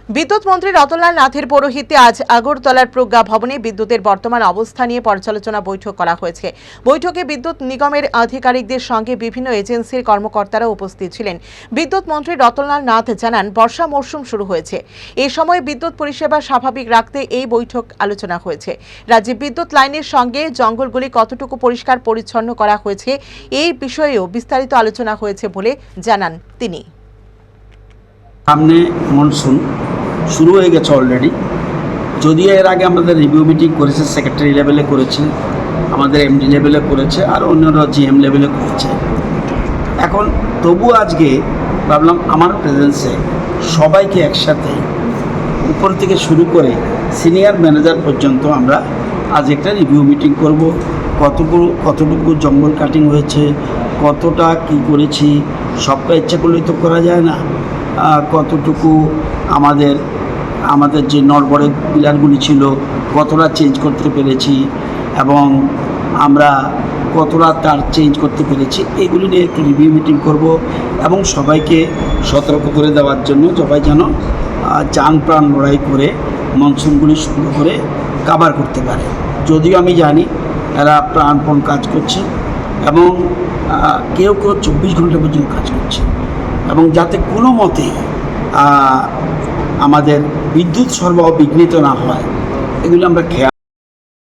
বিদ্যুৎ মন্ত্রী রতনলাল নাথের পৌরোহিত্যে আজ আগরতলার প্রজ্ঞা ভবনে বিদ্যুতের বর্তমান অবস্থা নিয়ে পর্যালোচনা বৈঠক করা হয়েছে। বৈঠকে বিদ্যুৎ নিগমের আধিকারিকদের সঙ্গে বিভিন্ন এজেন্সির কর্মকর্তারা উপস্থিত ছিলেন। বিদ্যুৎ মন্ত্রী রতনলাল নাথ জানান, বর্ষা মরশুম শুরু হয়েছে। এই সময় বিদ্যুৎ পরিষেবা স্বাভাবিক রাখতে এই বৈঠক আলোচনা হয়েছে। রাজ্যে বিদ্যুৎ লাইনের সঙ্গে জঙ্গলগুলি কতটুকু পরিষ্কার পরিচ্ছন্ন করা হয়েছে এই বিষয়েও বিস্তারিত আলোচনা হয়েছে বলে জানান তিনি। সামনে মনসুন শুরু হয়ে গেছে অলরেডি। যদিও এর আগে আমাদের রিভিউ মিটিং করেছে, সেক্রেটারি লেভেলে করেছে, আমাদের এমডি লেভেলে করেছে, আর অন্যরা জিএম লেভেলে করেছে। এখন তবু আজকে ভাবলাম আমার প্রেজেন্সে সবাইকে একসাথে উপর থেকে শুরু করে সিনিয়র ম্যানেজার পর্যন্ত আমরা আজ একটা রিভিউ মিটিং করব। কতটুকু জঙ্গল কাটিং হয়েছে, কতটা কি করেছি, সবটা ইচ্ছা করলেই তো করা যায় না। কতটুকু আমাদের যে নড়বড়ে পিলারগুলি ছিল কতটা চেঞ্জ করতে পেরেছি এবং আমরা কতটা তার চেঞ্জ করতে পেরেছি, এগুলি নিয়ে একটু রিভিউ মিটিং করব এবং সবাইকে সতর্ক করে দেওয়ার জন্য সবাই যেন জান প্রাণ লড়াই করে মনসুনগুলি শুরু করে কাভার করতে পারে। যদিও আমি জানি এরা প্রাণপণ কাজ করছে এবং কেউ 24 ঘন্টা পর্যন্ত কাজ করছে এবং যাতে কোনো মতে আমাদের বিদ্যুৎ সরবরাহ বিঘ্নিত না হয়, এগুলো আমরা খেয়াল